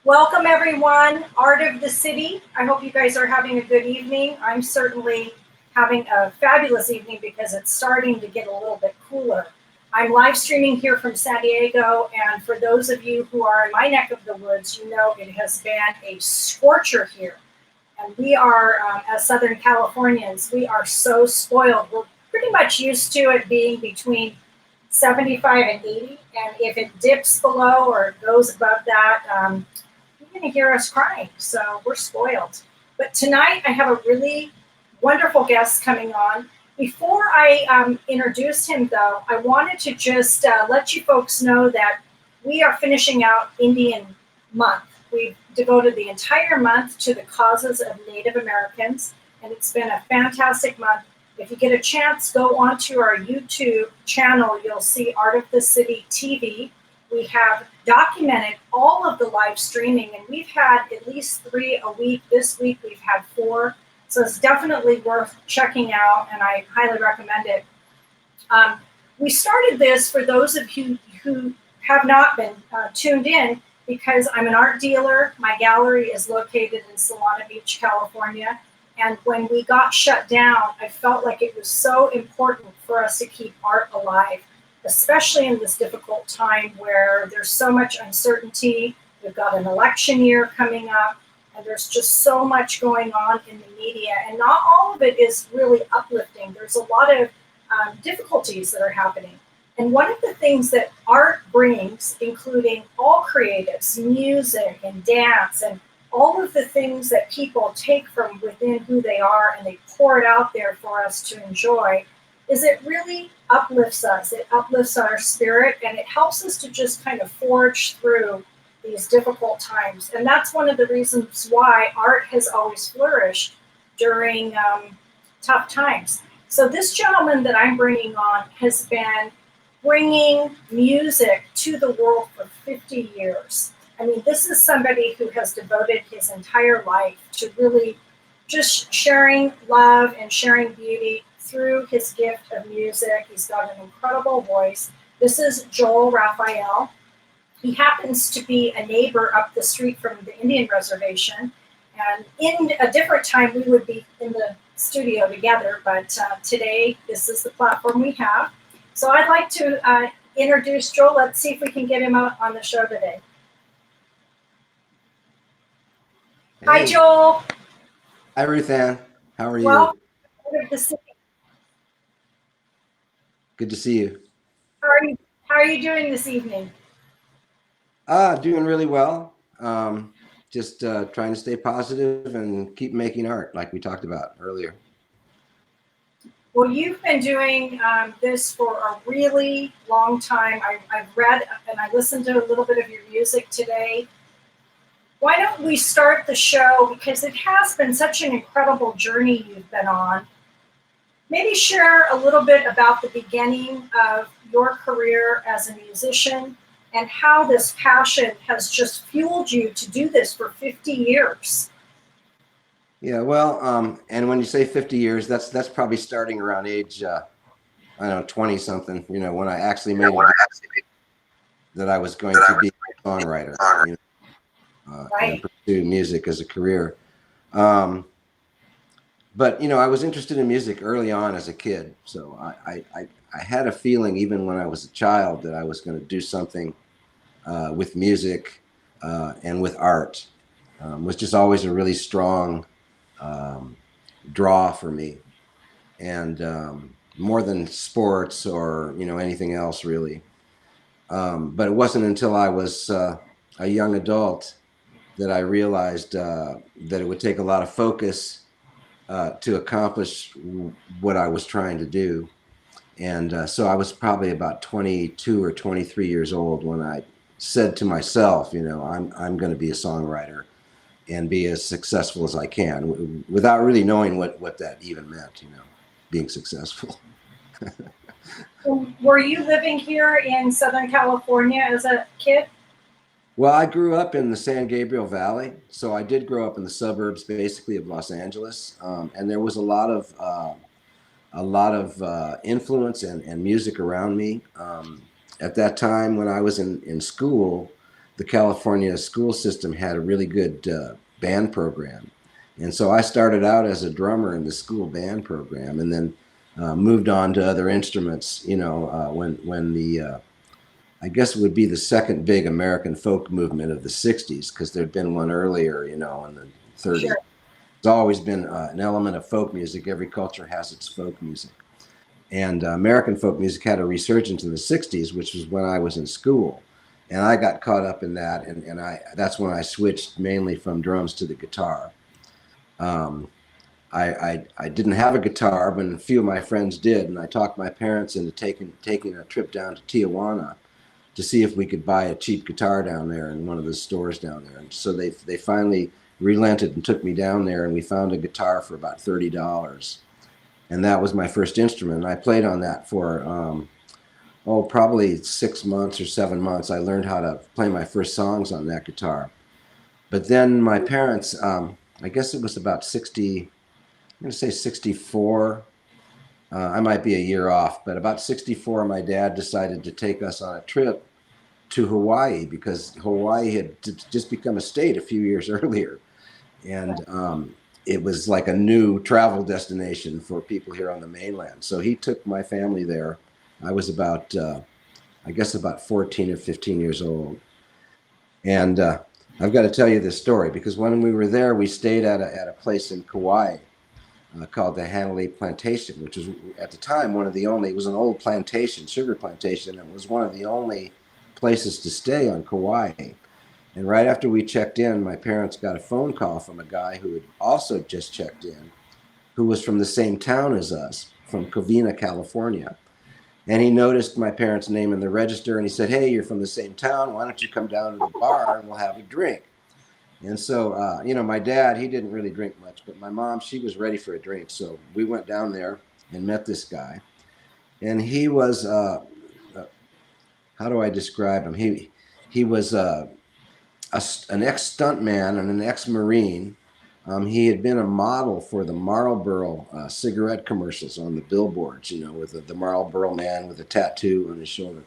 Welcome everyone, Art of the City. I hope you guys are having a good evening. I'm certainly having a fabulous evening because it's starting to get a little bit cooler. I'm live streaming here from San Diego, and for those of you who are in my neck of the woods, you know it has been a scorcher here. And we are, as Southern Californians, we are so spoiled. We're pretty much used to it being between 75 and 80, and if it dips below or goes above that, you're going to hear us crying. So we're spoiled. But tonight I have a really wonderful guest coming on. Before I introduce him, though, I wanted to just let you folks know that we are finishing out Indian Month. We've devoted the entire month to the causes of Native Americans, and it's been a fantastic month. If you get a chance, go onto our YouTube channel. You'll see Art of the City TV. We have documented all of the live streaming, and we've had at least 3 a week. This week we've had 4, so it's definitely worth checking out, and I highly recommend it. We started this for those of you who have not been tuned in, because I'm an art dealer. My gallery is located in Solana Beach, California. And when we got shut down, I felt like it was so important for us to keep art alive, especially in this difficult time where there's so much uncertainty. We've got an election year coming up, and there's just so much going on in the media. And not all of it is really uplifting. There's a lot of difficulties that are happening. And one of the things that art brings, including all creatives, music and dance, and all of the things that people take from within who they are and they pour it out there for us to enjoy, is it really uplifts us. It uplifts our spirit, and it helps us to just kind of forge through these difficult times. And that's one of the reasons why art has always flourished during tough times. So this gentleman that I'm bringing on has been bringing music to the world for 50 years. I mean, this is somebody who has devoted his entire life to really just sharing love and sharing beauty through his gift of music. He's got an incredible voice. This is Joel Rafael. He happens to be a neighbor up the street from the Indian reservation. And in a different time, we would be in the studio together, but today, this is the platform we have. So I'd like to introduce Joel. Let's see if we can get him out on the show today. Hey. Hi, Joel. Hi, Ruth-ann. How are you? Well, Art of the City. Good to see you. How are you doing this evening? Doing really well. Just trying to stay positive and keep making art like we talked about earlier. Well, you've been doing this for a really long time. I've read and I listened to a little bit of your music today. Why don't we start the show, because it has been such an incredible journey you've been on. Maybe share a little bit about the beginning of your career as a musician and how this passion has just fueled you to do this for 50 years. Yeah, well, and when you say 50 years, that's probably starting around age, I don't know, 20 something, when I actually made it that I was going to be a songwriter, Right. and pursue music as a career. But, I was interested in music early on as a kid. So I had a feeling even when I was a child that I was going to do something with music and with art. Was just always a really strong draw for me, and more than sports or anything else really. But it wasn't until I was a young adult that I realized that it would take a lot of focus to accomplish what I was trying to do. And so I was probably about 22 or 23 years old when I said to myself, I'm going to be a songwriter and be as successful as I can, without really knowing what that even meant, being successful. Were you living here in Southern California as a kid? Well, I grew up in the San Gabriel Valley, so I did grow up in the suburbs, basically, of Los Angeles, and there was a lot of influence and music around me. At that time, when I was in school, the California school system had a really good band program. And so I started out as a drummer in the school band program, and then moved on to other instruments, when the I guess it would be the second big American folk movement of the 60s, because there'd been one earlier, in the 30s. Sure. There's always been an element of folk music. Every culture has its folk music. And American folk music had a resurgence in the 60s, which was when I was in school. And I got caught up in that, and that's when I switched mainly from drums to the guitar. Um, I didn't have a guitar, but a few of my friends did, and I talked my parents into taking a trip down to Tijuana to see if we could buy a cheap guitar down there in one of the stores down there. And so they finally relented and took me down there, and we found a guitar for about $30. And that was my first instrument. And I played on that for, probably 6 months or 7 months. I learned how to play my first songs on that guitar. But then my parents, I guess it was about 60, I'm going to say 64. I might be a year off, but about 64, my dad decided to take us on a trip to Hawaii, because Hawaii had just become a state a few years earlier. And it was like a new travel destination for people here on the mainland. So he took my family there. I was about, I guess about 14 or 15 years old. And I've got to tell you this story, because when we were there, we stayed at a place in Kauai called the Hanalei Plantation, which was at the time it was an old plantation, sugar plantation, and it was one of the only places to stay on Kauai. And right after we checked in, my parents got a phone call from a guy who had also just checked in, who was from the same town as us, from Covina, California. And he noticed my parents' name in the register, and he said, "Hey, you're from the same town. Why don't you come down to the bar and we'll have a drink?" And so, my dad, he didn't really drink much, but my mom, she was ready for a drink. So we went down there and met this guy. And he was, how do I describe him? He was an ex-stuntman and an ex-Marine. He had been a model for the Marlboro cigarette commercials on the billboards, with the Marlboro man with a tattoo on his shoulder.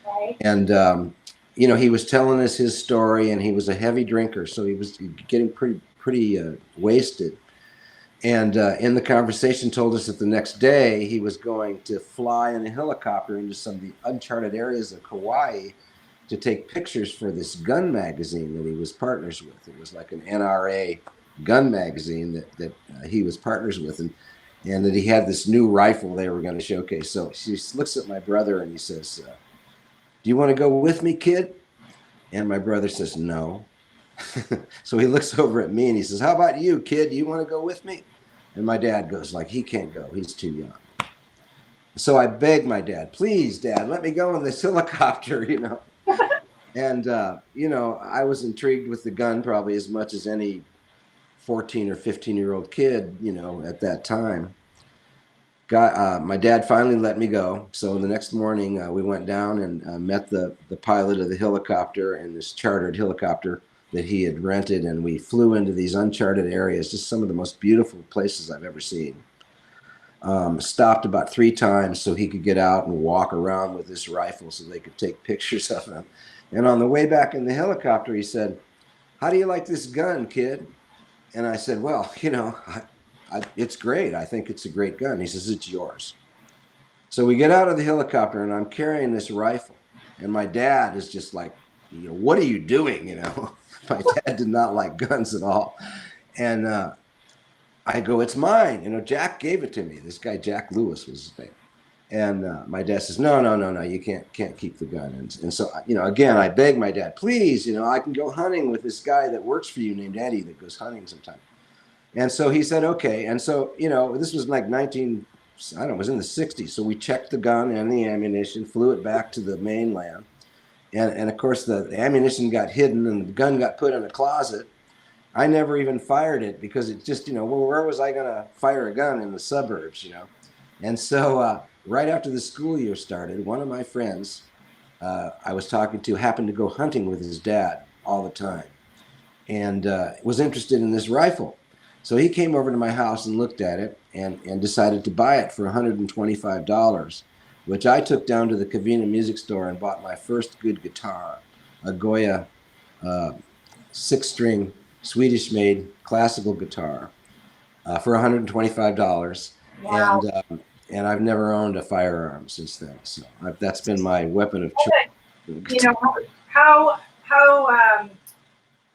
Right. And, he was telling us his story, and he was a heavy drinker, so he was getting pretty wasted. And in the conversation told us that the next day he was going to fly in a helicopter into some of the uncharted areas of Kauai to take pictures for this gun magazine that he was partners with. It was like an NRA gun magazine that he was partners with, and that he had this new rifle they were going to showcase. So she looks at my brother and he says, "Do you want to go with me, kid?" And my brother says, "No." So he looks over at me and he says, "How about you, kid? Do you want to go with me?" And my dad goes like, "He can't go. He's too young." So I begged my dad, "Please, Dad, let me go in this helicopter, And, I was intrigued with the gun probably as much as any 14 or 15-year-old kid, at that time. My dad finally let me go. So the next morning we went down and met the pilot of the helicopter, and this chartered helicopter that he had rented. And we flew into these uncharted areas, just some of the most beautiful places I've ever seen. Stopped about 3 times so he could get out and walk around with this rifle so they could take pictures of him. And on the way back in the helicopter, he said, "How do you like this gun, kid?" And I said, "Well, it's great. I think it's a great gun." He says, "It's yours." So we get out of the helicopter, and I'm carrying this rifle. And my dad is just like, "What are you doing?" My dad did not like guns at all. And I go, "It's mine. Jack gave it to me." This guy, Jack Lewis, was his name. And my dad says, no, you can't keep the gun. And so, again, I beg my dad, "Please, I can go hunting with this guy that works for you named Eddie that goes hunting sometime." And so he said, "Okay." And so, this was like it was in the 60s. So we checked the gun and the ammunition, flew it back to the mainland. And of course, the ammunition got hidden and the gun got put in a closet. I never even fired it because it just, where was I going to fire a gun in the suburbs, And so right after the school year started, one of my friends I was talking to happened to go hunting with his dad all the time, and was interested in this rifle. So he came over to my house and looked at it and decided to buy it for $125, which I took down to the Covina music store and bought my first good guitar, a Goya uh, 6-string Swedish-made classical guitar for $125, Wow. and I've never owned a firearm since then. So that's been my weapon of choice. You know, how how um,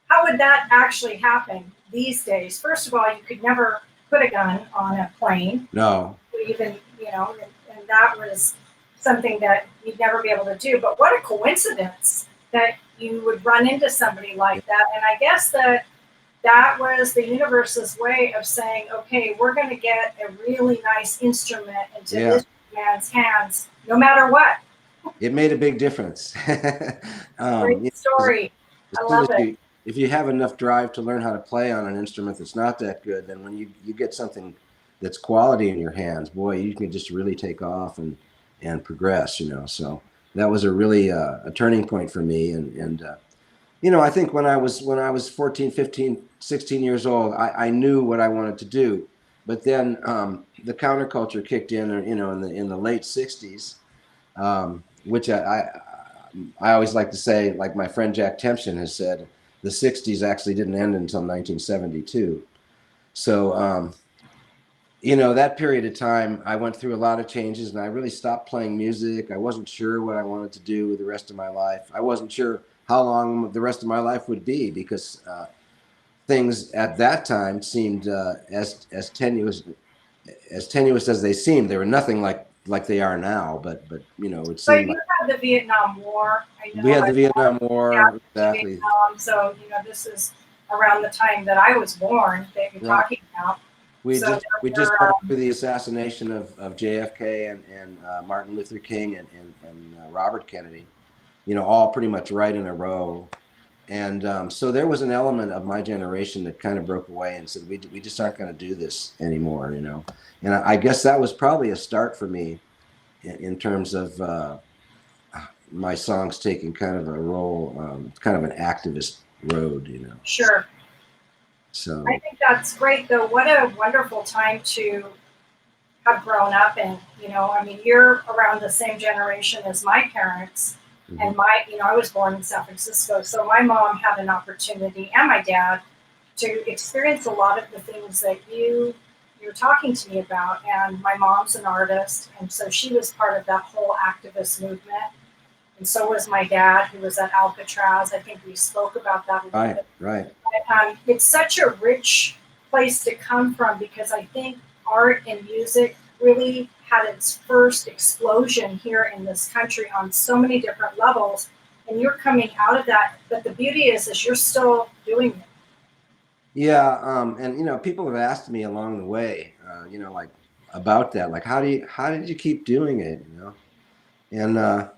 how would that actually happen these days? First of all, you could never put a gun on a plane, No, even, and that was something that you'd never be able to do. But what a coincidence that you would run into somebody like that. And I guess that was the universe's way of saying, okay, we're going to get a really nice instrument into yeah, this man's hands, no matter what. it made a big difference. Great story. As I soon love as it. if you have enough drive to learn how to play on an instrument that's not that good, then when you get something that's quality in your hands, boy, you can just really take off and progress, So that was a really a turning point for me. And I think when I was 14, 15, 16 years old, I knew what I wanted to do. But then the counterculture kicked in, in the late 60s, which I always like to say, like my friend Jack Tempchin has said, the 60s actually didn't end until 1972. So, that period of time, I went through a lot of changes, and I really stopped playing music. I wasn't sure what I wanted to do with the rest of my life. I wasn't sure how long the rest of my life would be, because things at that time seemed as tenuous as they seemed. They were nothing like they are now, but it But seemed like you had the Vietnam War. I we know had my the Vietnam dad War. was in Exactly. Vietnam, so this is around the time that I was born that you're Right. talking about. We So just we just they're, went through the assassination of JFK and Martin Luther King and Robert Kennedy, all pretty much right in a row. And so there was an element of my generation that kind of broke away and said, we just aren't going to do this anymore. And I guess that was probably a start for me in terms of my songs taking kind of a role, kind of an activist road. sure. I So think that's great, though. What a wonderful time to have grown up in. I mean, you're around the same generation as my parents. mhm. And I was born in San Francisco. So my mom had an opportunity, and my dad, to experience a lot of the things that you're talking to me about. And my mom's an artist, and so she was part of that whole activist movement. And so was my dad, who was at Alcatraz. I think we spoke about that a little Right, bit. right. It's such a rich place to come from, because I think art and music really had its first explosion here in this country on so many different levels. And you're coming out of that, but the beauty is you're still doing it. Yeah, and people have asked me along the way, like about that, like how did you keep doing it, And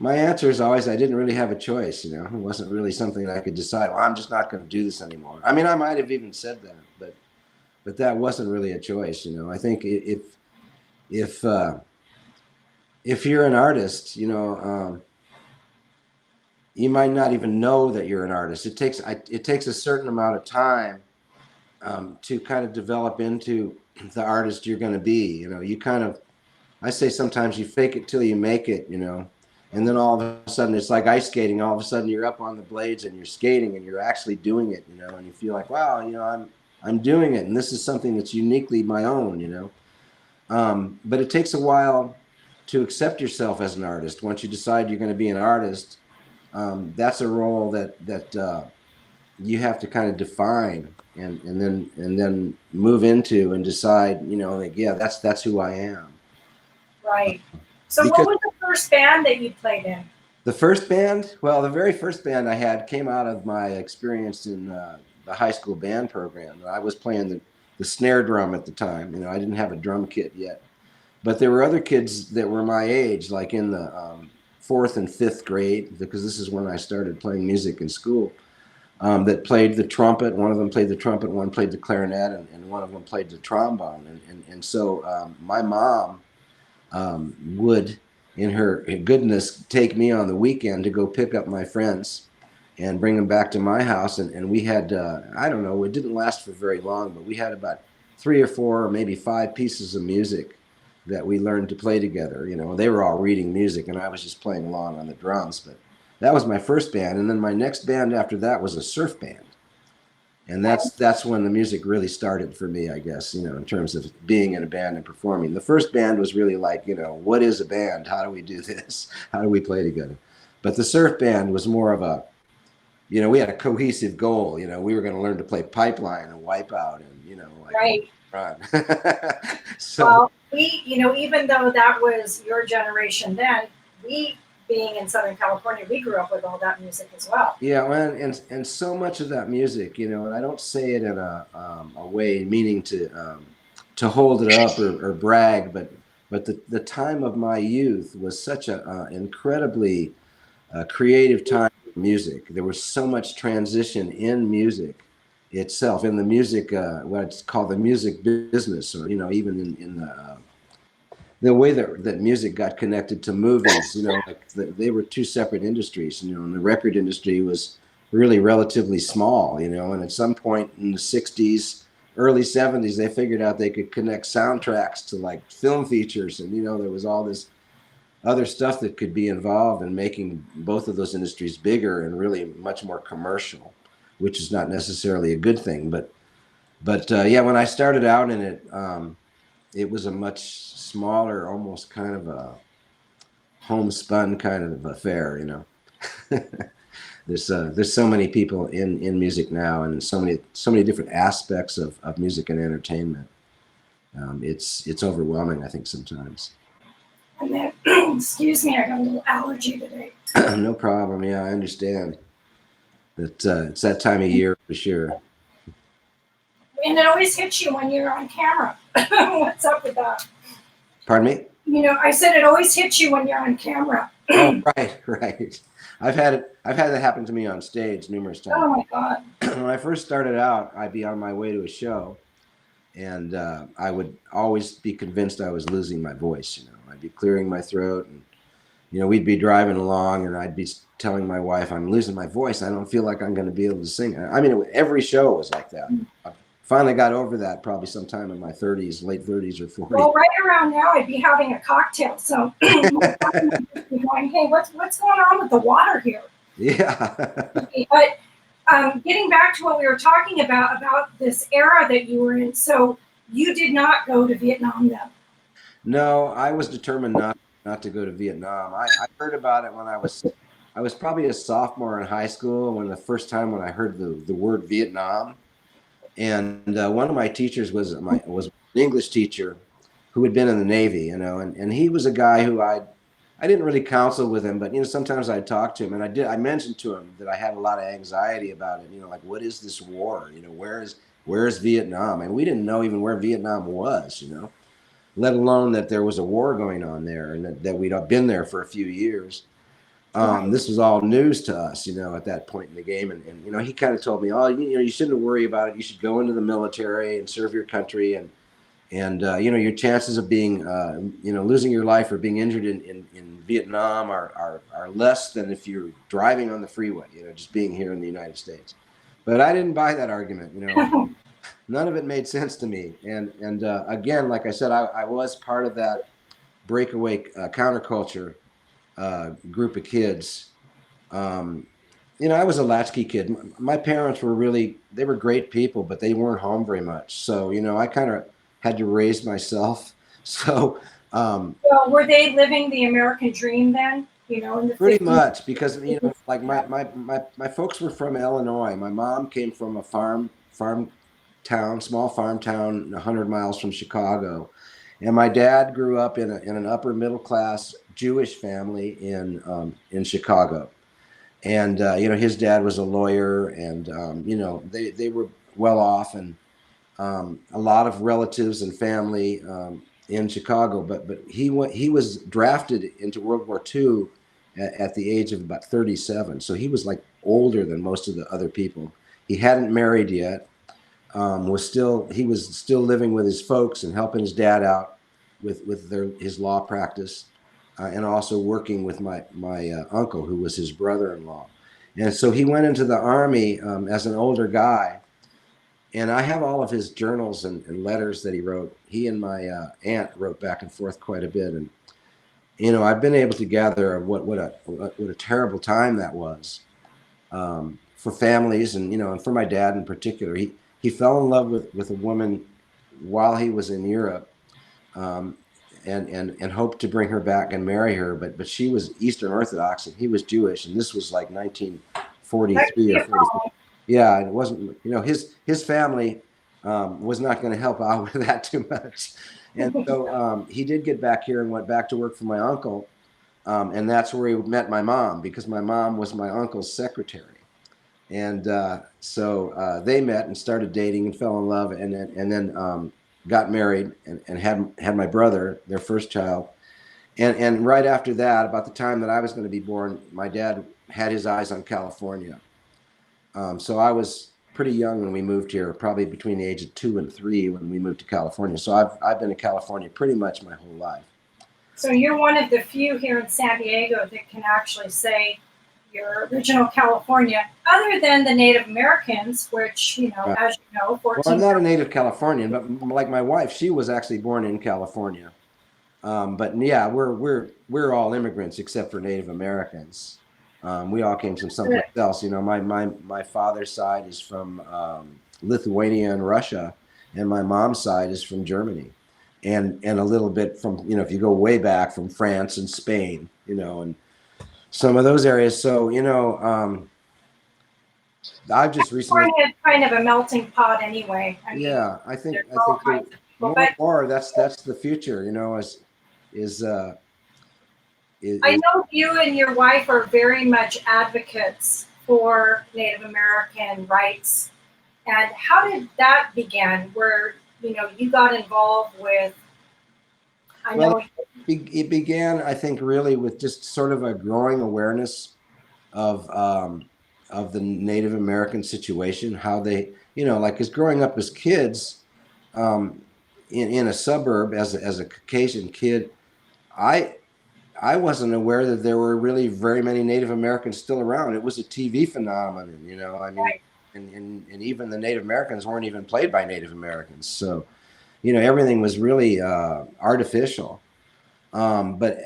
my answer is always I didn't really have a choice, It wasn't really something I could decide. Well, I'm just not going to do this anymore. I mean, I might have even said that, but that wasn't really a choice, I think if if you're an artist, you might not even know that you're an artist. It takes a certain amount of time to kind of develop into the artist you're going to be. You kind of, I say sometimes you fake it till you make it, and then all of a sudden it's like ice skating. All of a sudden you're up on the blades and you're skating and you're actually doing it, and you feel like, wow, I'm doing it, and this is something that's uniquely my own. But it takes a while to accept yourself as an artist. Once you decide you're going to be an artist, that's a role that you have to kind of define and then move into and decide, like, yeah, that's who I am. Right. So what Because was the first band that you played in? the first band, well, the very first band I had came out of my experience in the high school band program. I was playing the snare drum at the time. I didn't have a drum kit yet, but there were other kids that were my age, like in the fourth and fifth grade, because this is when I started playing music in school. That played the trumpet. One of them played the trumpet, one played the clarinet, and one of them played the trombone. And so my mom would, in her goodness, take me on the weekend to go pick up my friends and bring them back to my house. And we had, I don't know, it didn't last for very long, but we had about 3 or 4 or maybe 5 pieces of music that we learned to play together. They were all reading music and I was just playing along on the drums. that was my first band, and then my next band after that was a surf band. And that's when the music really started for me, I guess, you know, in terms of being in a band and performing. The first band was really like, you know, what is a band? How do we do this? How do we play together? But the surf band was more of a, you know, we had a cohesive goal. You know, we were going to learn to play Pipeline and Wipeout and, you know, like Right. run. So, Well, we, you know, even though that was your generation then, we, being in Southern California, we grew up with all that music as well. yeah, well, and so much of that music, you know, and I don't say it in a way meaning to hold it up or brag, but the time of my youth was such a incredibly creative time for music. There was so much transition in music itself, in the music, what's called the music business, or, you know, even in the way that music got connected to movies, you know, like they were two separate industries, you know, and the record industry was really relatively small, you know, and at some point in the 60s, early 70s, they figured out they could connect soundtracks to like film features. And, you know, there was all this other stuff that could be involved in making both of those industries bigger and really much more commercial, which is not necessarily a good thing. But yeah, when I started out in it, it was a much smaller, almost kind of a homespun kind of affair, you know. There's so many people in music now, and so many different aspects of music and entertainment. It's overwhelming, I think, sometimes. And then, excuse me, I got a little allergy today. No problem. Yeah, I understand. That it's that time of year for sure. And it always hits you when you're on camera. What's up with that? Pardon me? You know, I said it always hits you when you're on camera. Oh, right. I've had that happen to me on stage numerous times. Oh my God. When I first started out, I'd be on my way to a show, and I would always be convinced I was losing my voice. You know, I'd be clearing my throat, and, you know, we'd be driving along, and I'd be telling my wife, I'm losing my voice. I don't feel like I'm going to be able to sing. I mean, every show was like that. I finally got over that probably sometime in my 30s, late 30s or 40s. Well, right around now, I'd be having a cocktail. So my partner would be going, hey, what's going on with the water here? Yeah. But getting back to what we were talking about this era that you were in. So you did not go to Vietnam then? No, I was determined not to go to Vietnam. I heard about it when I was probably a sophomore in high school, when the first time when I heard the word Vietnam. And one of my teachers was an English teacher who had been in the Navy, you know, and he was a guy who I didn't really counsel with him, but, you know, sometimes I'd talk to him, and I mentioned to him that I had a lot of anxiety about it, you know, like, what is this war? You know, where is Vietnam? And we didn't know even where Vietnam was, you know, let alone that there was a war going on there, and that we'd been there for a few years. This was all news to us, you know, at that point in the game. And you know, he kind of told me, oh, you know, you shouldn't worry about it. You should go into the military and serve your country. And you know, your chances of being, you know, losing your life or being injured in Vietnam are less than if you're driving on the freeway, you know, just being here in the United States. But I didn't buy that argument, you know. None of it made sense to me. And again, like I said, I was part of that breakaway counterculture group of kids. You know, I was a latchkey kid. My parents were they were great people, but they weren't home very much. So, you know, I kind of had to raise myself. So, well, were they living the American dream then? You know, in the pretty 50s? much, because, you know, like my folks were from Illinois. My mom came from a small farm town, 100 miles from Chicago. And my dad grew up in an upper middle class Jewish family in Chicago. And you know, his dad was a lawyer, and you know, they were well off, and a lot of relatives and family in Chicago. But he was drafted into World War II at the age of about 37. So he was like older than most of the other people. He hadn't married yet. He was still living with his folks and helping his dad out with his law practice, and also working with my uncle, who was his brother-in-law. And so he went into the Army as an older guy, and I have all of his journals and letters that he wrote. He and my aunt wrote back and forth quite a bit, I've been able to gather what a terrible time that was, for families, and for my dad in particular. He fell in love with a woman while he was in Europe, um, and hoped to bring her back and marry her, but she was Eastern Orthodox and he was Jewish, and this was like That could 1943 be or a 44. problem. Yeah, and it wasn't, his family was not going to help out with that too much. And so he did get back here and went back to work for my uncle. And that's where he met my mom, because my mom was my uncle's secretary. And so they met and started dating and fell in love, and then got married and had my brother, their first child. And right after that, about the time that I was going to be born, my dad had his eyes on California. So I was pretty young when we moved here, probably between the age of 2 and 3 when we moved to California. So I've been in California pretty much my whole life. So you're one of the few here in San Diego that can actually say your original California, other than the Native Americans, which, as you know, Well, I'm 14. not a native Californian, but like my wife, she was actually born in California. But yeah, we're all immigrants except for Native Americans. We all came from someplace else. My father's side is from Lithuania and Russia, and my mom's side is from Germany, and a little bit from, if you go way back, from France and Spain, and some of those areas. So I've just recently. California is kind of a melting pot anyway. I mean, Yeah, I think there's all kinds of people, more and but more that's the future. Is I is know you and your wife are very much advocates for Native American rights. And how did that begin? Where you got involved with? I well, know. it began, I think, really with just sort of a growing awareness of the Native American situation, how they, like, as growing up as kids, um, in a suburb as a Caucasian kid, I I wasn't aware that there were really very many Native Americans still around. It was a TV phenomenon, I mean, Right. and even the Native Americans weren't even played by Native Americans. So, everything was really artificial. But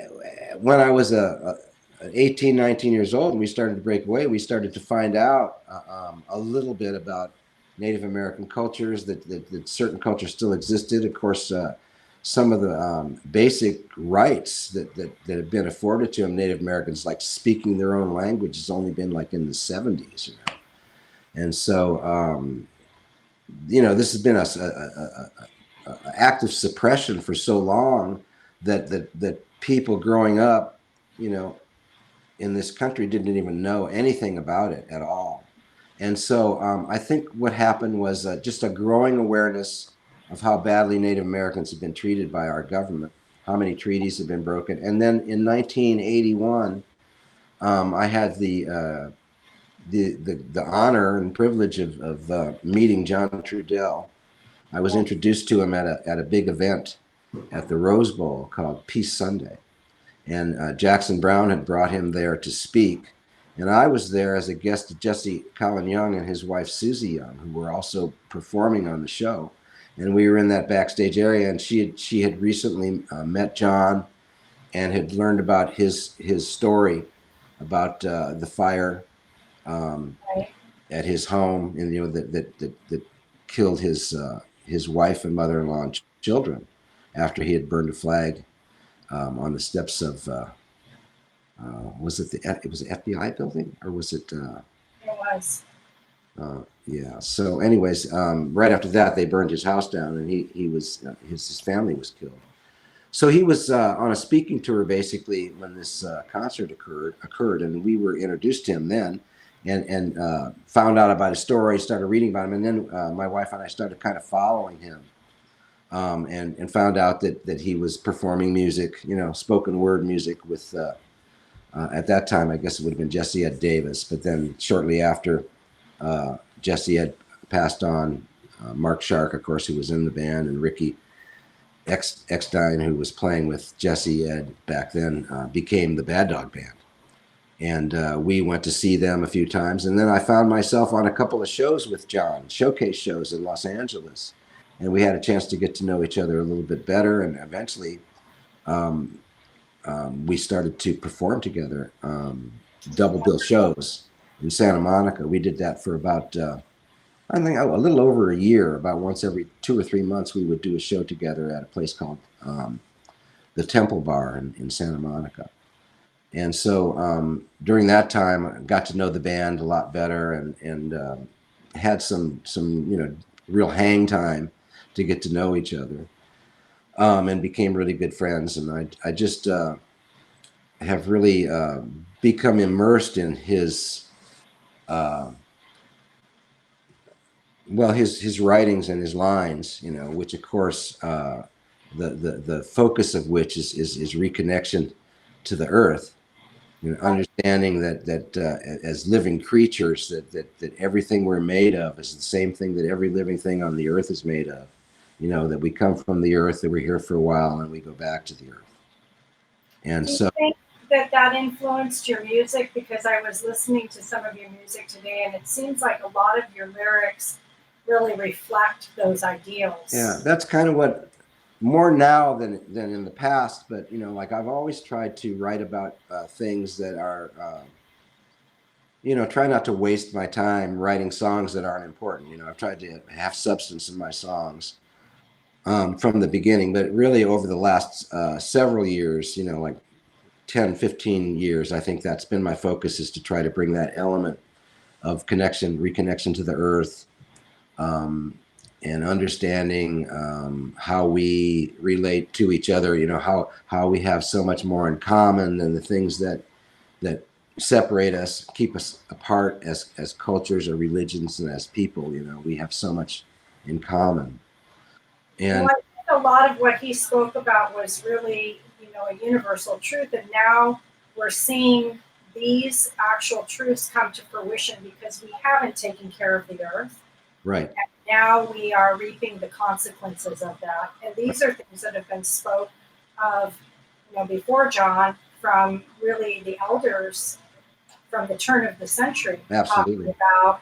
when I was 18, 19 years old and we started to break away, we started to find out a little bit about Native American cultures, that certain cultures still existed. Of course, some of the basic rights that have been afforded to them, Native Americans, like speaking their own language, has only been like in the 70s. And so, this has been a active suppression for so long that people growing up, in this country didn't even know anything about it at all. And so I think what happened was just a growing awareness of how badly Native Americans have been treated by our government, how many treaties have been broken. And then in 1981, I had the honor and privilege of meeting John Trudell. I was introduced to him at a big event at the Rose Bowl called Peace Sunday. And Jackson Browne had brought him there to speak. And I was there as a guest of Jesse Colin Young and his wife Susie Young, who were also performing on the show. And we were in that backstage area, and she had recently met John and had learned about his story about the fire Right. at his home, and that killed his wife and mother-in-law and children after he had burned a flag on the steps of was it it was the FBI building, or was it? It was. Yeah. So, anyways, right after that, they burned his house down, and he was his family was killed. So he was on a speaking tour basically when this concert occurred, and we were introduced to him then, and found out about his story, started reading about him, and then my wife and I started kind of following him. And found out that he was performing music, spoken word music with, at that time, I guess it would have been Jesse Ed Davis. But then shortly after, Jesse had passed on, Mark Shark, of course, who was in the band, and Ricky Eckstein, who was playing with Jesse Ed back then, became the Bad Dog Band. And we went to see them a few times. And then I found myself on a couple of shows with John, showcase shows in Los Angeles. And we had a chance to get to know each other a little bit better. And eventually, we started to perform together, double bill shows in Santa Monica. We did that for about, I think a little over a year. About once every 2 or 3 months, we would do a show together at a place called the Temple Bar in Santa Monica. And so during that time, I got to know the band a lot better, and had some real hang time to get to know each other, and became really good friends. And I just have really become immersed in his his writings and his lines, which of course the focus of which is reconnection to the earth, understanding that as living creatures that everything we're made of is the same thing that every living thing on the earth is made of, that we come from the earth, that we're here for a while, and we go back to the earth. And Do you so think that influenced your music? Because I was listening to some of your music today, and it seems like a lot of your lyrics really reflect those ideals. Yeah, that's kind of what, more now than in the past, but like I've always tried to write about things that are try not to waste my time writing songs that aren't important. I've tried to have substance in my songs from the beginning, but really over the last several years, like 10, 15 years, I think that's been my focus, is to try to bring that element of reconnection to the earth, and understanding how we relate to each other, how we have so much more in common than the things that separate us, keep us apart as cultures or religions and as people. We have so much in common. And well, I think a lot of what he spoke about was really, a universal truth, and now we're seeing these actual truths come to fruition because we haven't taken care of the earth. right. And now we are reaping the consequences of that. And these are things that have been spoke of, before John, from really the elders from the turn of the century. Absolutely. Talking about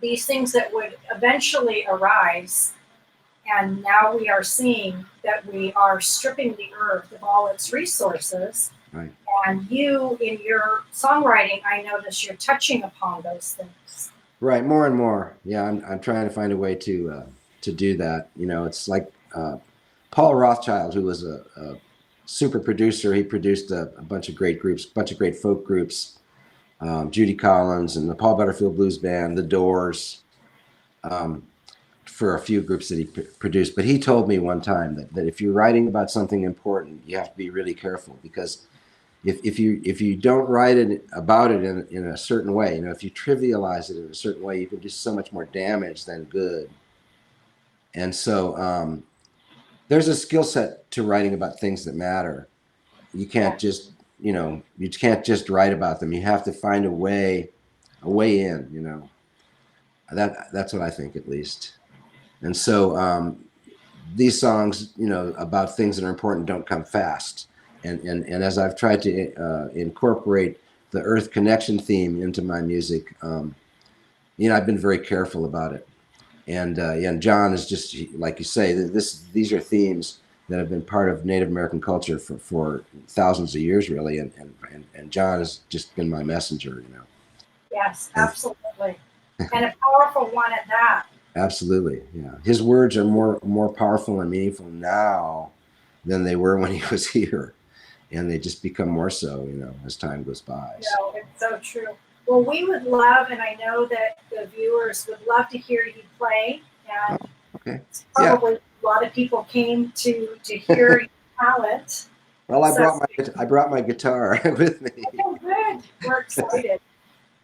these things that would eventually arise. And now we are seeing that we are stripping the earth of all its resources. Right. And you, in your songwriting, I notice you're touching upon those things. Right, more and more. Yeah, I'm trying to find a way to do that. It's like Paul Rothchild, who was a super producer. He produced a bunch of great groups, a bunch of great folk groups, Judy Collins and the Paul Butterfield Blues Band, The Doors, for a few groups that he produced. But he told me one time that if you're writing about something important, you have to be really careful, because if you don't write about it in a certain way, if you trivialize it in a certain way, you can do so much more damage than good. And so there's a skill set to writing about things that matter. You can't just you can't just write about them. You have to find a way in. That's what I think, at least. And so these songs, about things that are important don't come fast. And as I've tried to incorporate the earth connection theme into my music, I've been very careful about it. And John is just, like you say, these are themes that have been part of Native American culture for thousands of years, really. And John has just been my messenger, Yes, absolutely. And a powerful one at that. Absolutely, yeah. His words are more powerful and meaningful now than they were when he was here, and they just become more so, as time goes by. It's so true. Well, we would love, and I know that the viewers would love to hear you play, and okay. probably a lot of people came to hear your talent. Well, I brought my guitar with me. Oh, good. We're excited.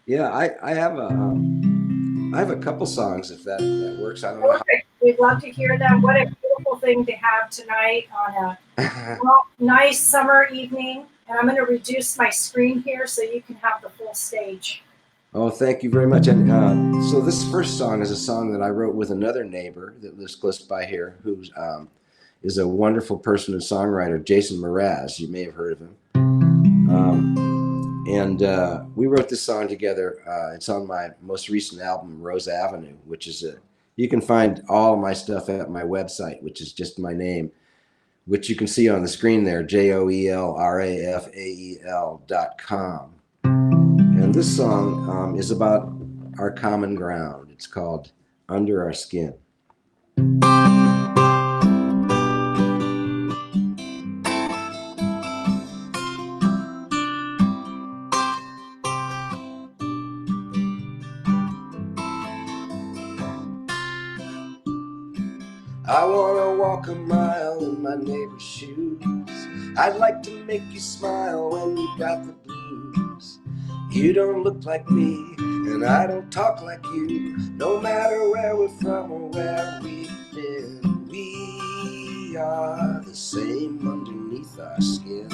Yeah, I have a couple songs, if that works. I don't know. Perfect. We'd love to hear them. What a beautiful thing to have tonight on a nice summer evening. And I'm going to reduce my screen here so you can have the full stage. Oh, thank you very much. And so this first song is a song that I wrote with another neighbor that lives close by here, who is a wonderful person and songwriter, Jason Mraz. You may have heard of him. And we wrote this song together. It's on my most recent album, Rose Avenue, which is you can find all of my stuff at my website, which is just my name, which you can see on the screen there, JoelRafael.com. And this song is about our common ground. It's called Under Our Skin. I wanna walk a mile in my neighbor's shoes. I'd like to make you smile when you got the blues. You don't look like me, and I don't talk like you. No matter where we're from or where we've been, we are the same underneath our skin.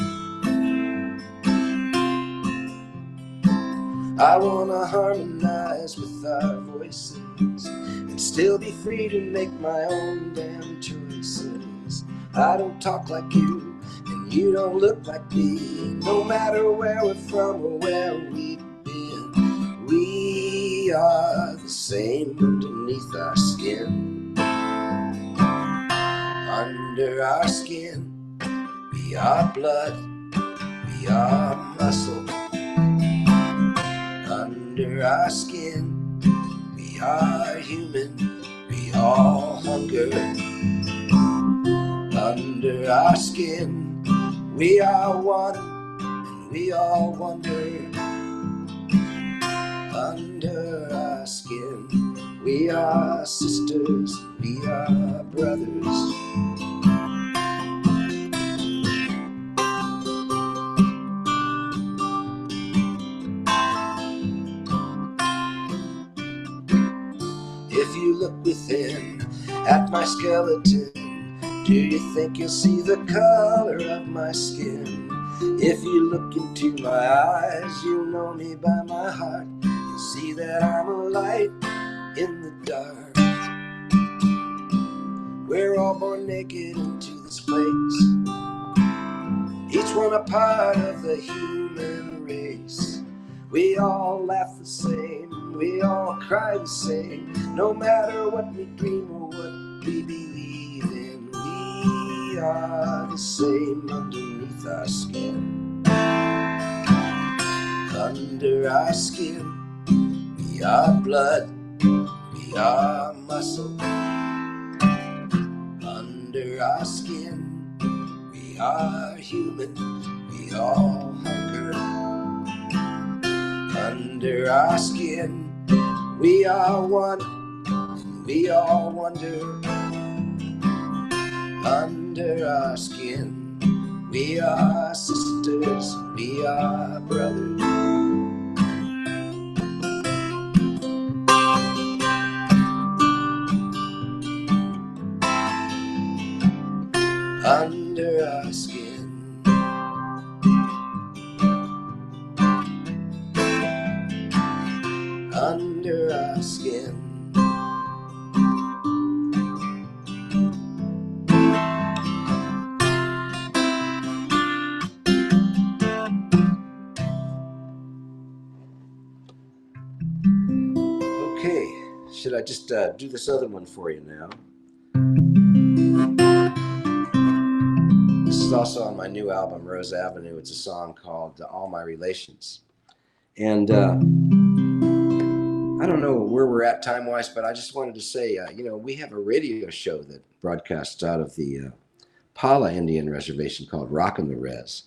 I wanna harmonize with our voices and still be free to make my own damn choices. I don't talk like you, and you don't look like me. No matter where we're from or where we've been, we are the same underneath our skin. Under our skin, we are blood, we are muscle. Under our skin, we are human, we all hunger. Under our skin, we are one, and we all wonder. Under our skin, we are sisters, we are brothers. If you look within at my skeleton, do you think you'll see the color of my skin? If you look into my eyes, you'll know me by my heart. You'll see that I'm a light in the dark. We're all born naked into this place, each one a part of the human race. We all laugh the same, we all cry the same. No matter what we dream or what we believe in, we are the same underneath our skin. Under our skin, we are blood, we are muscle. Under our skin, we are human, we all hunger. Under our skin, we are one, and we all wonder. Under our skin, we are sisters, we are brothers. Under our skin, under our skin. Okay, should I just do this other one for you now? This is also on my new album, Rose Avenue. It's a song called All My Relations. And I don't know where we're at time-wise, but I just wanted to say, we have a radio show that broadcasts out of the Pala Indian Reservation called Rockin' the Res.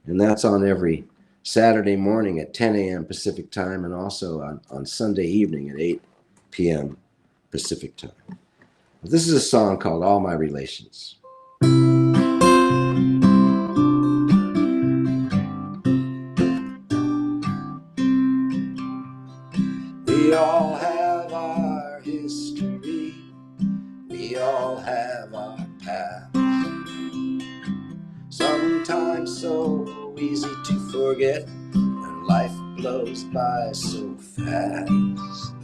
And that's on every Saturday morning at 10 a.m. Pacific time, and also on Sunday evening at 8 p.m. Pacific time. This is a song called All My Relations. We all have our history, we all have our past. Sometimes so easy to forget when life blows by so fast.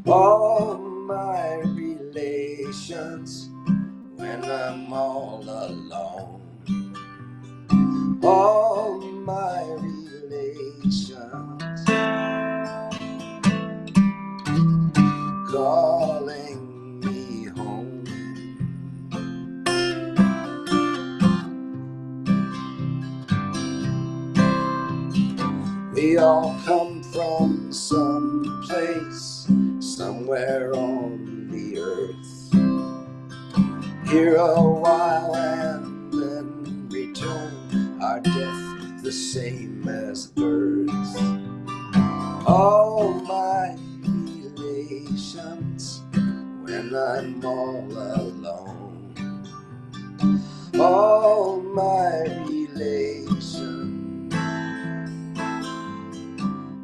All my relations when I'm all alone. All my relations calling me home. We all come from some place, somewhere on the earth. Here a while and then return, our death the same as birth. All my relations when I'm all alone. All my relations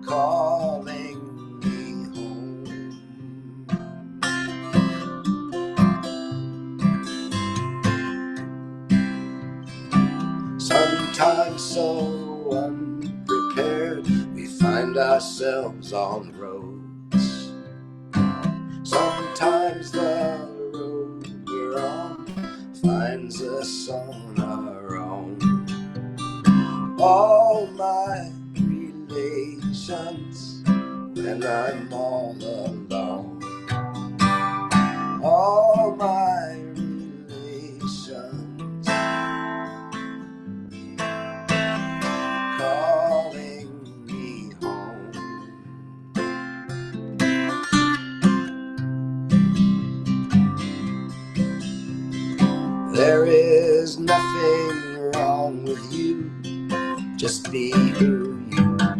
calling me home. Sometimes so unprepared, we find ourselves on roads. Sometimes the road we're on finds us on our own. All my relations when I'm all alone. All my relations calling me home. There is nothing wrong with you, just be who you are.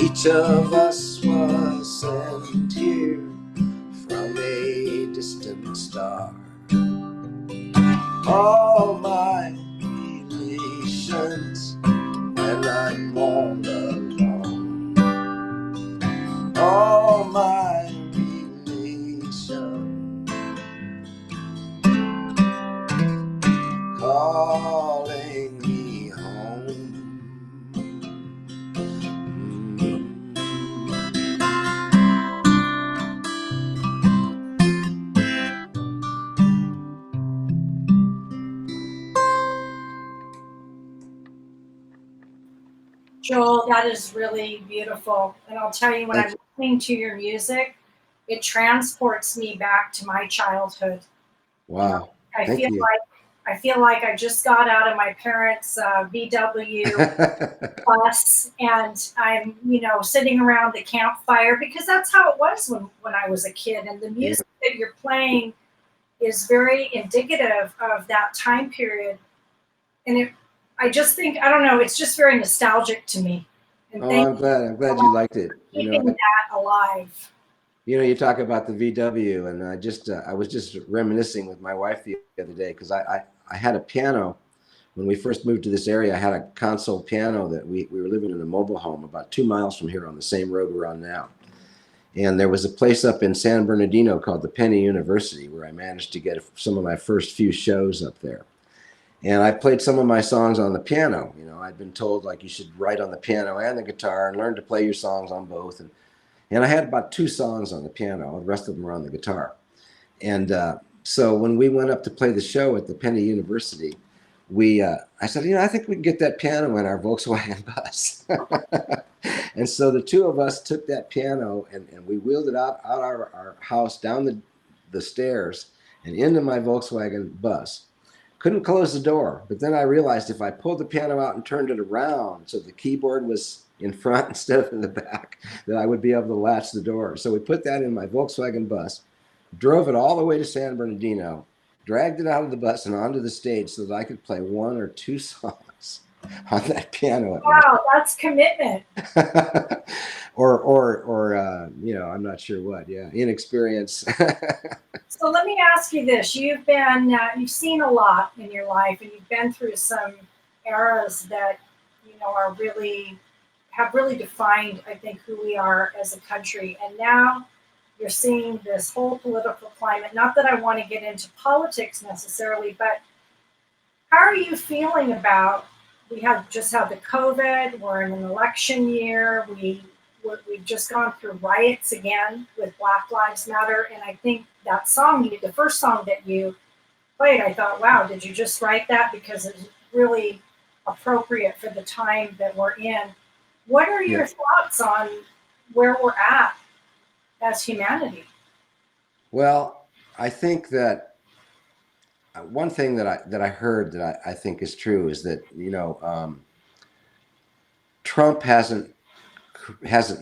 Each of us was sent here from a distant star. All my relations when I'm all alone. All my relations calling me home. Joel, that is really beautiful. And I'll tell you, when I'm listening to your music, it transports me back to my childhood. Wow. I Thank feel you. like I just got out of my parents' VW bus, and I'm, sitting around the campfire, because that's how it was when I was a kid. And the Yeah. music that you're playing is very indicative of that time period. And I just think, I don't know, it's just very nostalgic to me. And Oh, thank I'm glad you you liked it. for keeping that alive. You talk about the VW, and I was just reminiscing with my wife the other day, because I had a piano when we first moved to this area. I had a console piano that we were living in a mobile home about 2 miles from here on the same road we're on now. And there was a place up in San Bernardino called the Penny University where I managed to get some of my first few shows up there. And I played some of my songs on the piano. I'd been told, like, you should write on the piano and the guitar and learn to play your songs on both. And I had about 2 songs on the piano. The rest of them were on the guitar. And so when we went up to play the show at the Penny University, I said, I think we can get that piano in our Volkswagen bus. And so the 2 of us took that piano and we wheeled it out our house, down the stairs and into my Volkswagen bus. Couldn't close the door, but then I realized if I pulled the piano out and turned it around so the keyboard was in front instead of in the back, that I would be able to latch the door. So we put that in my Volkswagen bus, drove it all the way to San Bernardino, dragged it out of the bus and onto the stage so that I could play 1 or 2 songs on that piano. Wow, that's commitment. or I'm not sure what. Yeah, inexperience. So let me ask you this: you've you've seen a lot in your life, and you've been through some eras that are have really defined, I think, who we are as a country. And now you're seeing this whole political climate. Not that I want to get into politics necessarily, but how are you feeling about? We have just had the COVID. We're in an election year. We've just gone through riots again with Black Lives Matter, and I think that song, the first song that you played, I thought, wow, did you just write that? Because it's really appropriate for the time that we're in. What are your thoughts on where we're at as humanity? Well, I think that one thing that I heard that I think is true is that Trump hasn't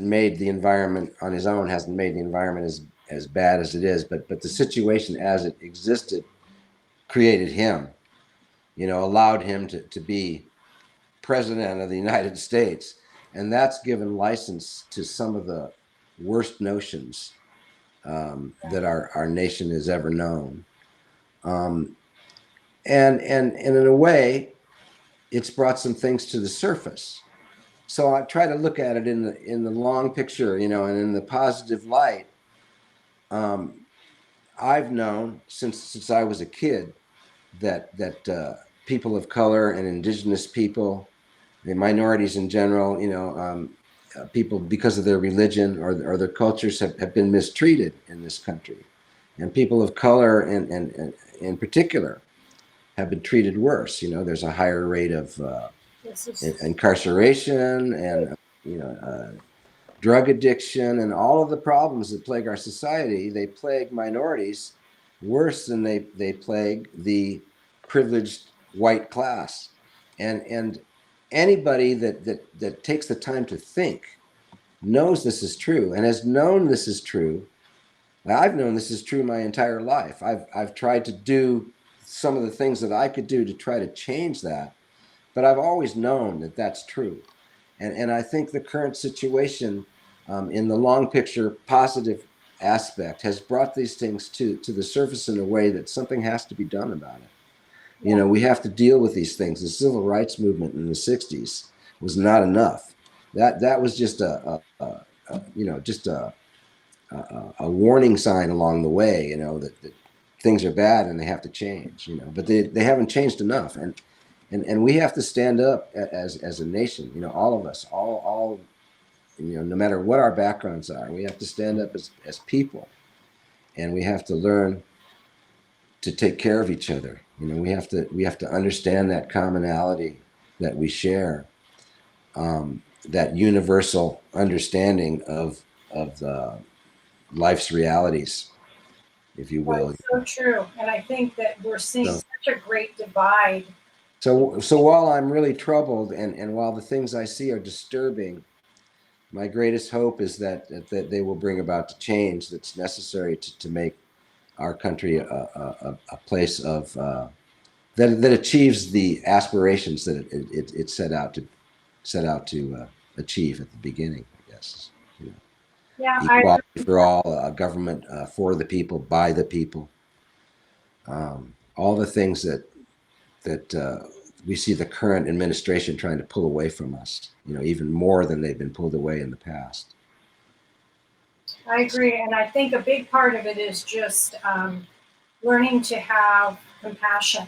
made the environment on his own, hasn't made the environment as bad as it is, but the situation as it existed created him, allowed him to be president of the United States. And that's given license to some of the worst notions that our nation has ever known. And in a way, it's brought some things to the surface. So I try to look at it in the long picture, and in the positive light. I've known since I was a kid that people of color and indigenous people, the minorities in general, people because of their religion or their cultures have been mistreated in this country, and people of color and in particular have been treated worse. There's a higher rate of incarceration and drug addiction and all of the problems that plague our society. They plague minorities worse than they plague the privileged white class. And anybody that takes the time to think knows this is true and has known this is true. I've known this is true my entire life. I've tried to do some of the things that I could do to try to change that, but I've always known that that's true. And I think the current situation, in the long picture positive aspect, has brought these things to the surface in a way that something has to be done about it. Yeah. We have to deal with these things. The civil rights movement in the 60s was not enough. That was just a warning sign along the way, that things are bad and they have to change, but they haven't changed enough. And we have to stand up as a nation, all of us, all no matter what our backgrounds are, we have to stand up as people, and we have to learn to take care of each other. We have to understand that commonality that we share, that universal understanding of life's realities, if you will. That's so true, and I think that we're seeing such a great divide. So while I'm really troubled, and while the things I see are disturbing, my greatest hope is that they will bring about the change that's necessary to make our country a place of that achieves the aspirations that it set out to achieve at the beginning. I guess. Yeah, equality for all, government for the people, by the people. All the things that we see the current administration trying to pull away from us, even more than they've been pulled away in the past. I agree, and I think a big part of it is just learning to have compassion.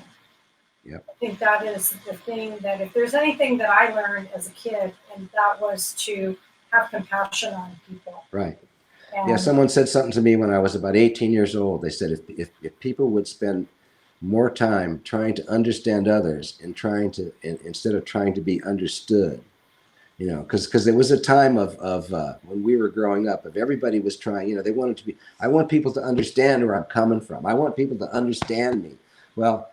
Yep. I think that is the thing that if there's anything that I learned as a kid, and that was to have compassion on people. Right. And yeah, someone said something to me when I was about 18 years old. They said if people would spend more time trying to understand others and instead of trying to be understood, because there was a time of when we were growing up, if everybody was trying, they wanted to be, I want people to understand where I'm coming from. I want people to understand me. Well,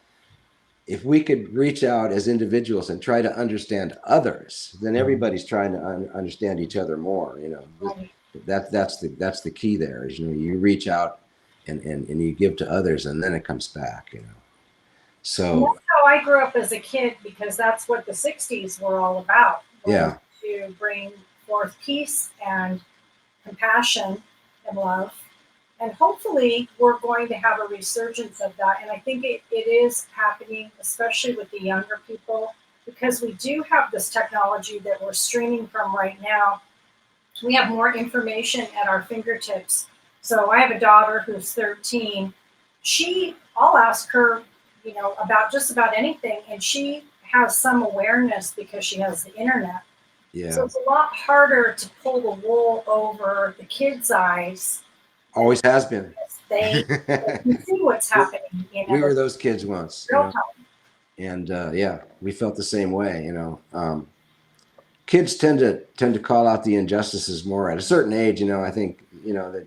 if we could reach out as individuals and try to understand others, then everybody's trying to understand each other more. That's the key there is, you reach out and you give to others, and then it comes back, So and that's how I grew up as a kid, because that's what the 60s were all about. Yeah. To bring forth peace and compassion and love. And hopefully we're going to have a resurgence of that. And I think it is happening, especially with the younger people, because we do have this technology that we're streaming from right now. We have more information at our fingertips. So I have a daughter who's 13. I'll ask her, about just about anything, and she has some awareness because she has the internet. Yeah. So it's a lot harder to pull the wool over the kids' eyes. Always has been. They can see what's happening. We were those kids once. Real time. And yeah, we felt the same way. Kids tend to call out the injustices more at a certain age. I think that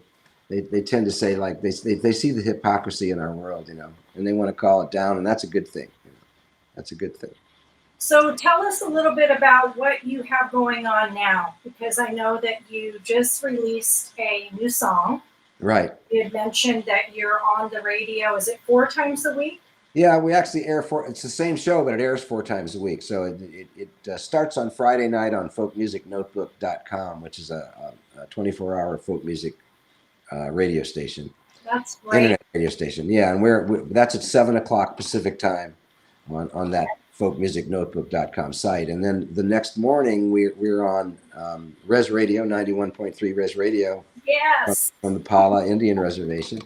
they tend to say, like, they see the hypocrisy in our world, and they want to call it down, and that's a good thing. That's a good thing. So tell us a little bit about what you have going on now, because I know that you just released a new song. Right. You had mentioned that you're on the radio. Is it 4 times a week? Yeah, we actually air it's the same show, but it airs 4 times a week. So it starts on Friday night on folkmusicnotebook.com, which is a 24-hour folk music radio station, That's great. internet radio station. Yeah, and that's at 7 o'clock Pacific time on that folkmusicnotebook.com site. And then the next morning we're on Res Radio, 91.3 Res Radio Yes. from the Pala Indian Reservation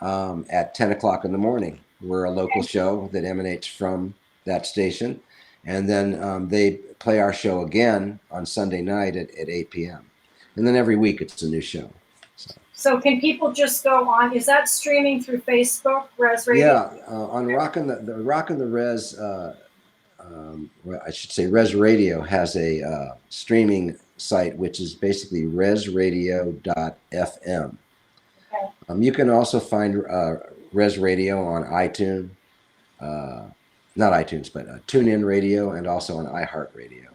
at 10 o'clock in the morning. We're a local show that emanates from that station. And then they play our show again on Sunday night at 8 p.m. And then every week it's a new show. So can people just go on? Is that streaming through Facebook, Res Radio? Yeah, on Rockin' the Res, well, I should say Res Radio has a streaming site, which is basically resradio.fm. Okay. You can also find Res Radio on iTunes, not iTunes, but TuneIn Radio, and also on iHeartRadio.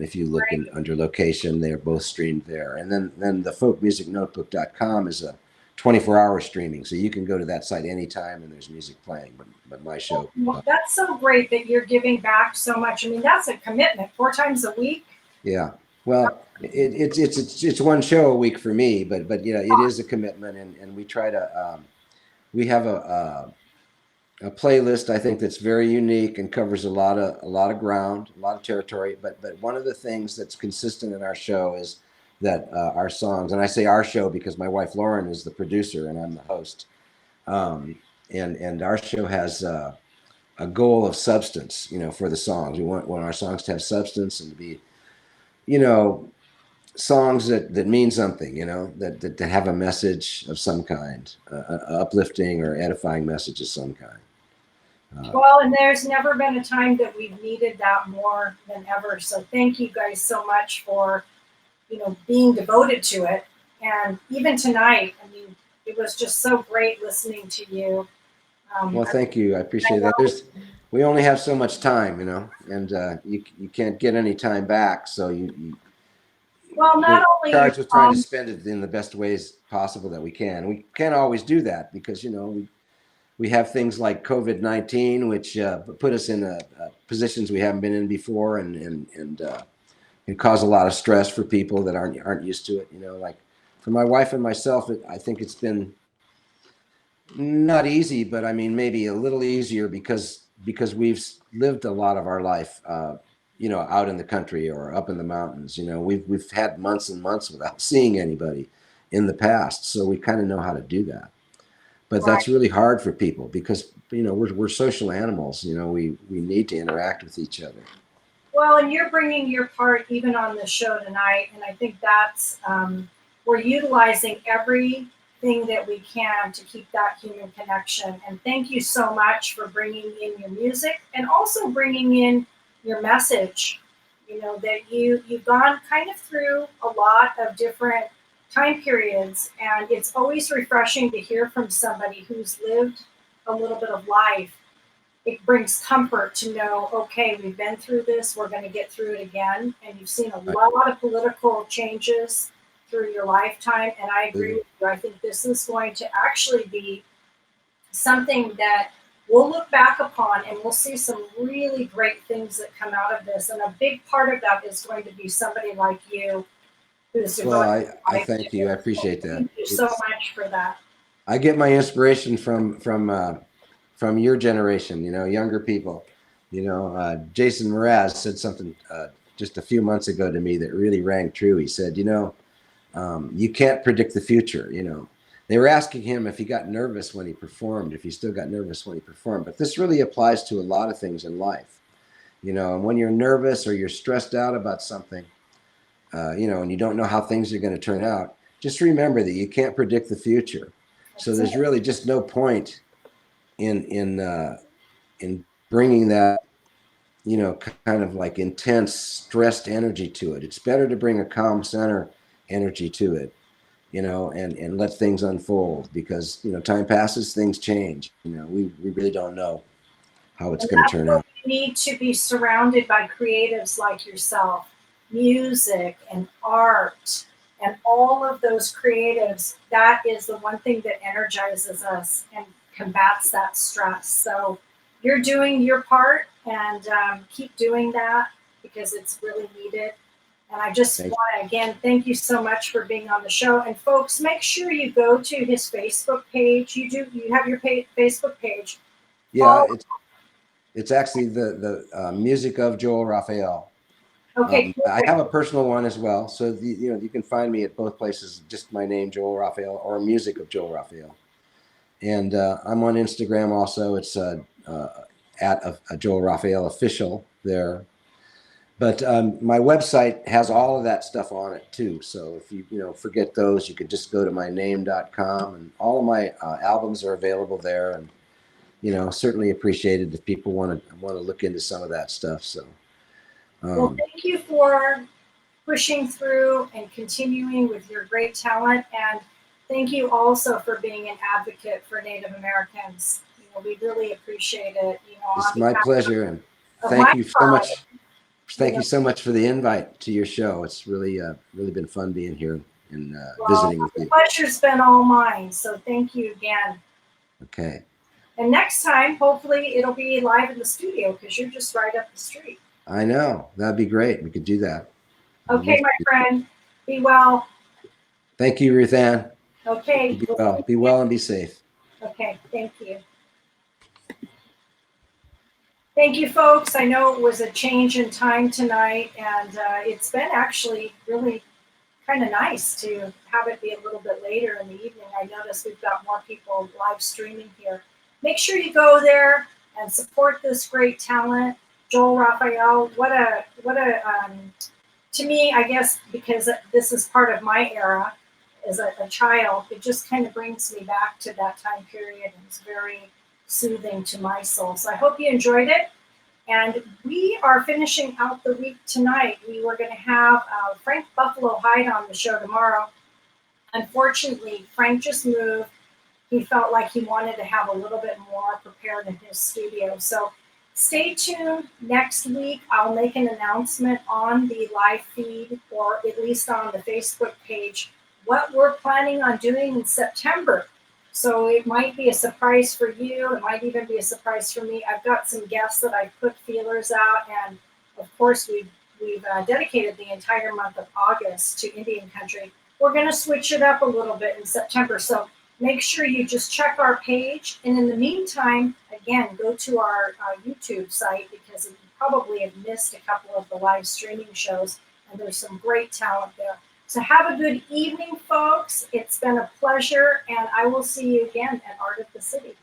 If you look under location, they're both streamed there. And then the folkmusicnotebook.com is a 24-hour streaming, so you can go to that site anytime and there's music playing. But my show. Well, that's so great that you're giving back so much. I mean, that's a commitment. 4 times a week. Yeah. Well, it's one show a week for me, but you know, it is a commitment, and we try to we have a playlist, I think, that's very unique and covers a lot of ground, a lot of territory. But one of the things that's consistent in our show is that our songs, and I say our show because my wife Lauren is the producer and I'm the host, and our show has a goal of substance, you know, for the songs. We want our songs to have substance and to be, you know, songs that mean something, you know, that have a message of some kind, uplifting or edifying message of some kind. Well, and there's never been a time that we've needed that more than ever. So thank you guys so much for, you know, being devoted to it. And even tonight, I mean, it was just so great listening to you. Well, thank you. I appreciate that. We only have so much time, you know, and you can't get any time back. So well, not only charged with trying to spend it in the best ways possible that we can. We can't always do that because, you know, we have things like COVID-19, which put us in positions we haven't been in before, and can cause a lot of stress for people that aren't used to it. You know, like for my wife and myself, I think it's been not easy, but I mean maybe a little easier because we've lived a lot of our life, you know, out in the country or up in the mountains. You know, we've had months and months without seeing anybody in the past, so we kind of know how to do that. But that's really hard for people because, you know, we're social animals. You know, we need to interact with each other. Well, and you're bringing your part even on the show tonight, and I think that's we're utilizing everything that we can to keep that human connection. And thank you so much for bringing in your music and also bringing in your message. You know, that you've gone kind of through a lot of different time periods, and it's always refreshing to hear from somebody who's lived a little bit of life. It brings comfort to know, okay, we've been through this, we're going to get through it again. And you've seen a lot of political changes through your lifetime, and I agree with you. I think this is going to actually be something that we'll look back upon, and we'll see some really great things that come out of this. And a big part of that is going to be somebody like you. Well, I thank you. I appreciate that. Thank you so much for that. I get my inspiration from your generation, you know, younger people. You know, Jason Mraz said something just a few months ago to me that really rang true. He said, you know, you can't predict the future. You know, they were asking him if he got nervous when he performed, if he still got nervous when he performed. But this really applies to a lot of things in life. You know, and when you're nervous or you're stressed out about something, you know, and you don't know how things are going to turn out, just remember that you can't predict the future. So there's really just no point in bringing that, you know, kind of like intense, stressed energy to it. It's better to bring a calm center energy to it, you know, and let things unfold because, you know, time passes, things change. You know, we really don't know how it's going to turn out. you need to be surrounded by creatives like yourself, music and art, and all of those creatives. That is the one thing that energizes us and combats that stress. So you're doing your part, and keep doing that because it's really needed. And I just Thank want to again thank you so much for being on the show. And folks, make sure you go to his Facebook page. You have your Facebook page. Yeah, it's actually the music of Joel Rafael. Okay, I perfect. have a personal one as well, so you can find me at both places. Just my name, Joel Rafael, or music of Joel Rafael. And I'm on Instagram also. It's at a Joel Rafael official there. But my website has all of that stuff on it too. So if you forget those, you can just go to myname.com, and all of my albums are available there. And certainly appreciated if people want to look into some of that stuff. So Well, thank you for pushing through and continuing with your great talent. And thank you also for being an advocate for Native Americans. We really appreciate it. it's On my behalf pleasure, and of my thank you so tribe, much. you Thank know, you so much for the invite to your show. It's really been fun being here and well, visiting with the you. pleasure's been all mine. So thank you again. Okay. And next time, hopefully, it'll be live in the studio because you're just right up the street. I know. That'd be great. We could do that. I'd love Okay, my to. friend, be well. Thank you, Ruth-ann. You Okay, be we'll see well. Be you well and be safe. again. Okay, thank you. Thank you, folks. I know it was a change in time tonight, and it's been actually really kind of nice to have it be a little bit later in the evening. I notice we've got more people live streaming here. Make sure you go there and support this great talent, Joel Rafael. To me, I guess because this is part of my era as a child, it just kind of brings me back to that time period, and it's very soothing to my soul. So I hope you enjoyed it. And we are finishing out the week tonight. We were going to have Frank Buffalo Hyde on the show tomorrow. Unfortunately, Frank just moved. He felt like he wanted to have a little bit more prepared in his studio. So stay tuned. Next week, I'll make an announcement on the live feed, or at least on the Facebook page, what we're planning on doing in September. So it might be a surprise for you. It might even be a surprise for me. I've got some guests that I've put feelers out, and of course we've dedicated the entire month of August to Indian country. We're going to switch it up a little bit in September. So make sure you just check our page. And in the meantime, again, go to our YouTube site because you probably have missed a couple of the live streaming shows, and there's some great talent there. So have a good evening, folks. It's been a pleasure, and I will see you again at Art of the City.